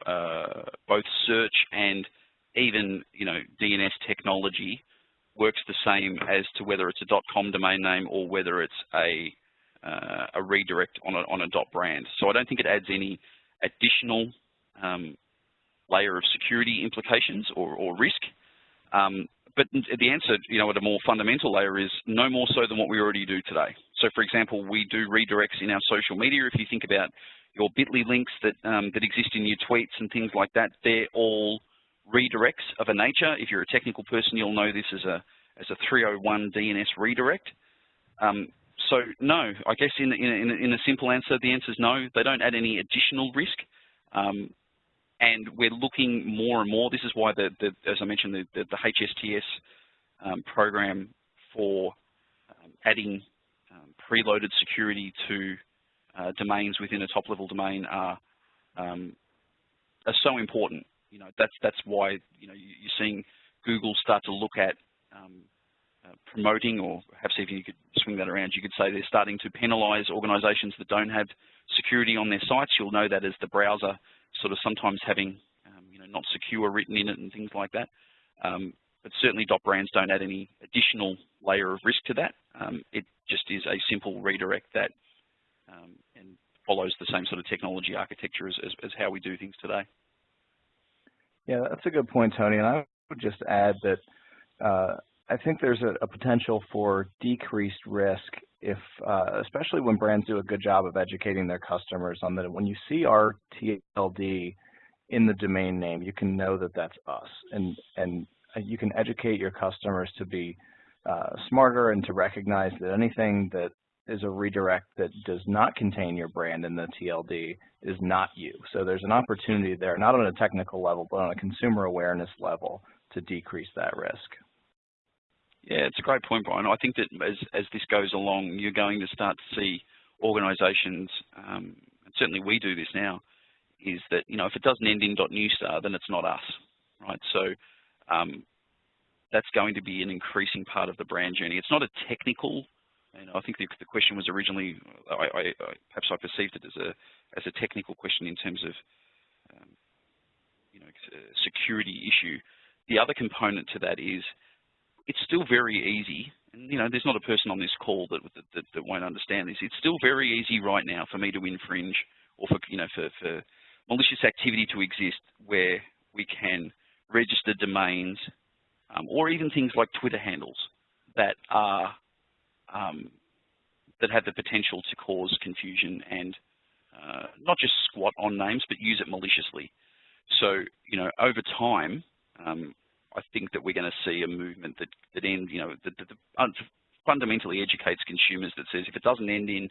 [SPEAKER 3] both search and even DNS technology works the same as to whether it's a .com domain name or whether it's a redirect on a .brand. So I don't think it adds any additional layer of security implications or risk. But the answer, at a more fundamental layer is no more so than what we already do today. So, for example, we do redirects in our social media. If you think about your bit.ly links that exist in your tweets and things like that, they're all redirects of a nature. If you're a technical person, you'll know this as a 301 DNS redirect. So no, I guess in a simple answer, the answer is no. They don't add any additional risk. And we're looking more and more. This is why, as I mentioned, the HSTS program for adding preloaded security to domains within a top-level domain are so important. That's why you're seeing Google start to look at promoting, or perhaps if you could swing that around, you could say they're starting to penalize organizations that don't have security on their sites. You'll know that as the browser sort of sometimes having not secure written in it and things like that. But certainly .brands don't add any additional layer of risk to that. It just is a simple redirect that and follows the same sort of technology architecture as how we do things today.
[SPEAKER 2] Yeah, that's a good point, Tony. And I would just add that I think there's a potential for decreased risk if, especially when brands do a good job of educating their customers on that. When you see our TLD in the domain name, you can know that that's us, and you can educate your customers to be smarter and to recognize that anything that is a redirect that does not contain your brand in the TLD is not you. So there's an opportunity there, not on a technical level, but on a consumer awareness level, to decrease that risk.
[SPEAKER 3] Yeah, it's a great point, Brian. I think that as this goes along, you're going to start to see organizations, and certainly we do this now, is that, if it doesn't end in .Neustar, then it's not us, right? So that's going to be an increasing part of the brand journey. It's not a technical, I think the question was originally, perhaps I perceived it as a technical question in terms of, security issue. The other component to that is, it's still very easy, and there's not a person on this call that won't understand this. It's still very easy right now for me to infringe, or for malicious activity to exist, where we can register domains, or even things like Twitter handles that are that have the potential to cause confusion and not just squat on names, but use it maliciously. So over time, I think that we're going to see a movement that ends, that fundamentally educates consumers, that says if it doesn't end in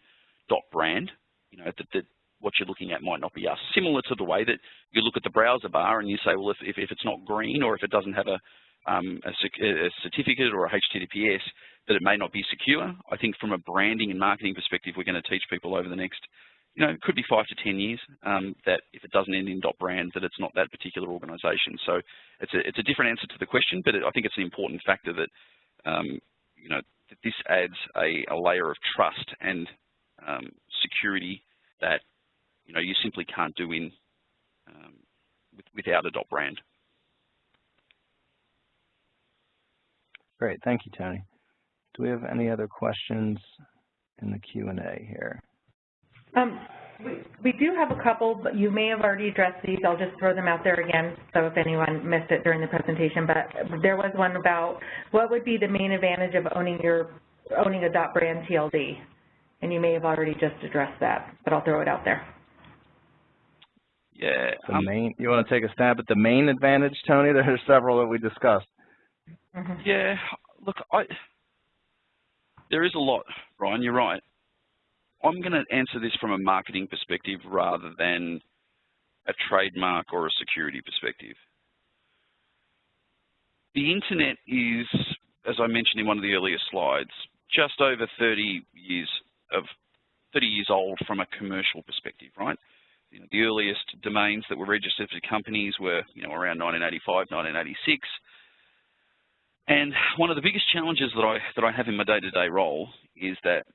[SPEAKER 3] .brand, that what you're looking at might not be us. Similar to the way that you look at the browser bar and you say, well, if it's not green, or if it doesn't have a certificate or a HTTPS, that it may not be secure. I think from a branding and marketing perspective, we're going to teach people over the next, it could be 5 to 10 years, that if it doesn't end in .brand, that it's not that particular organization. So it's a different answer to the question, but I think it's an important factor that, that this adds a layer of trust and security that, you simply can't do without a .brand.
[SPEAKER 2] Great, thank you, Tony. Do we have any other questions in the Q&A here.
[SPEAKER 1] We do have a couple, but you may have already addressed these. I'll just throw them out there again, so if anyone missed it during the presentation. But there was one about what would be the main advantage of owning a .brand TLD, and you may have already just addressed that, but I'll throw it out there.
[SPEAKER 3] Yeah.
[SPEAKER 2] You want to take a stab at the main advantage, Tony? There are several that we discussed.
[SPEAKER 3] Yeah. Look, there is a lot, Brian. You're right. I'm going to answer this from a marketing perspective rather than a trademark or a security perspective. The internet is, as I mentioned in one of the earlier slides, just over 30 years old from a commercial perspective, right? You know, the earliest domains that were registered for companies were, around 1985, 1986. And one of the biggest challenges that I have in my day-to-day role is that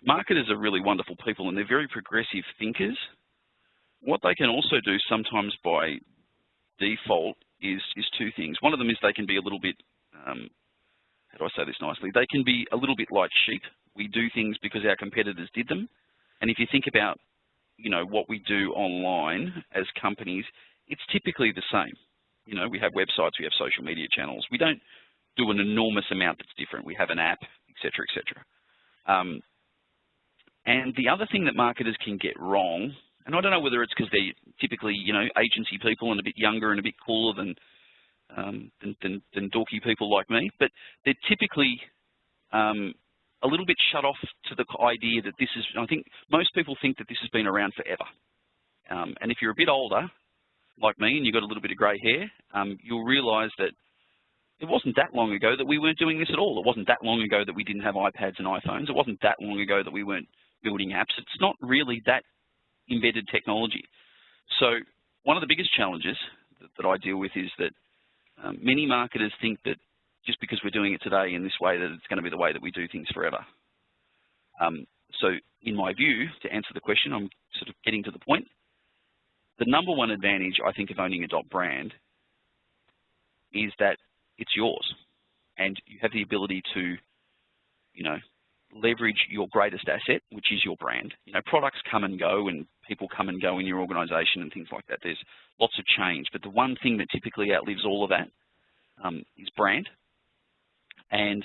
[SPEAKER 3] marketers are really wonderful people and they're very progressive thinkers. What they can also do sometimes by default is two things. One of them is they can be a little bit, how do I say this nicely? They can be a little bit like sheep. We do things because our competitors did them. And if you think about, what we do online as companies, it's typically the same. We have websites, we have social media channels. We don't do an enormous amount that's different. We have an app, et cetera, et cetera. And the other thing that marketers can get wrong, and I don't know whether it's because they're typically, agency people and a bit younger and a bit cooler than dorky people like me, but they're typically a little bit shut off to the idea that this is, I think most people think that this has been around forever. And if you're a bit older, like me, and you've got a little bit of grey hair, you'll realise that it wasn't that long ago that we weren't doing this at all. It wasn't that long ago that we didn't have iPads and iPhones. It wasn't that long ago that we weren't building apps. It's not really that embedded technology. So one of the biggest challenges that I deal with is that many marketers think that just because we're doing it today in this way that it's going to be the way that we do things forever. So in my view, to answer the question, I'm sort of getting to the point. The number one advantage, I think, of owning a .brand is that it's yours and you have the ability to, leverage your greatest asset, which is your brand. Products come and go and people come and go in your organization and things like that. There's lots of change, but the one thing that typically outlives all of that is brand, and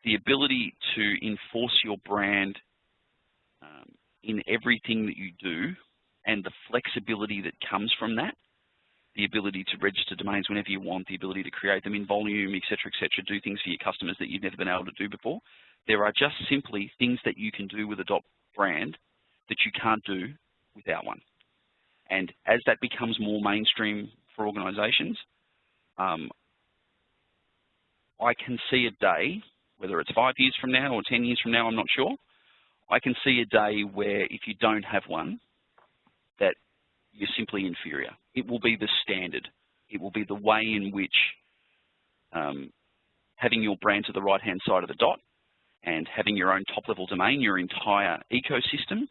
[SPEAKER 3] the ability to enforce your brand in everything that you do, and the flexibility that comes from that, the ability to register domains whenever you want, the ability to create them in volume, et cetera, do things for your customers that you've never been able to do before. There are just simply things that you can do with a .brand that you can't do without one. And as that becomes more mainstream for organizations, I can see a day, whether it's 5 years from now or 10 years from now, I'm not sure, I can see a day where if you don't have one, that you're simply inferior. It will be the standard. It will be the way in which having your brand to the right-hand side of the dot and having your own top-level domain, your entire ecosystem,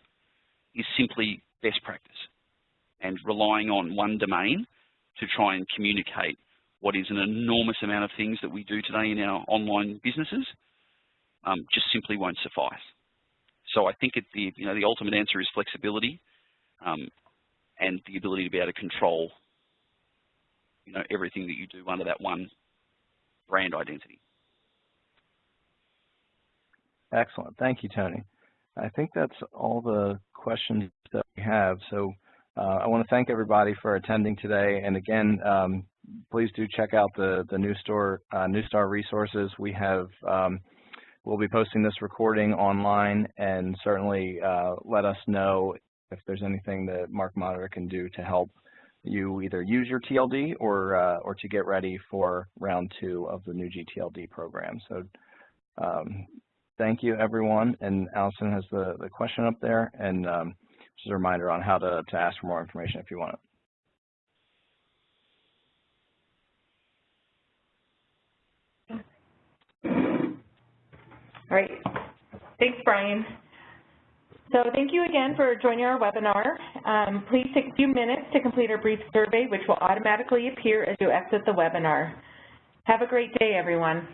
[SPEAKER 3] is simply best practice. And relying on one domain to try and communicate what is an enormous amount of things that we do today in our online businesses just simply won't suffice. So I think the ultimate answer is flexibility and the ability to be able to control everything that you do under that one brand identity.
[SPEAKER 2] Excellent. Thank you, Tony. I think that's all the questions that we have. So I want to thank everybody for attending today. And again, please do check out the Neustar resources. We have, we'll be posting this recording online, and certainly let us know if there's anything that MarkMonitor can do to help you either use your TLD or to get ready for round 2 of the new GTLD program. So thank you, everyone. And Allison has the question up there, and just a reminder on how to ask for more information if you want it.
[SPEAKER 1] All right. Thanks, Brian. So thank you again for joining our webinar. Please take a few minutes to complete our brief survey, which will automatically appear as you exit the webinar. Have a great day, everyone.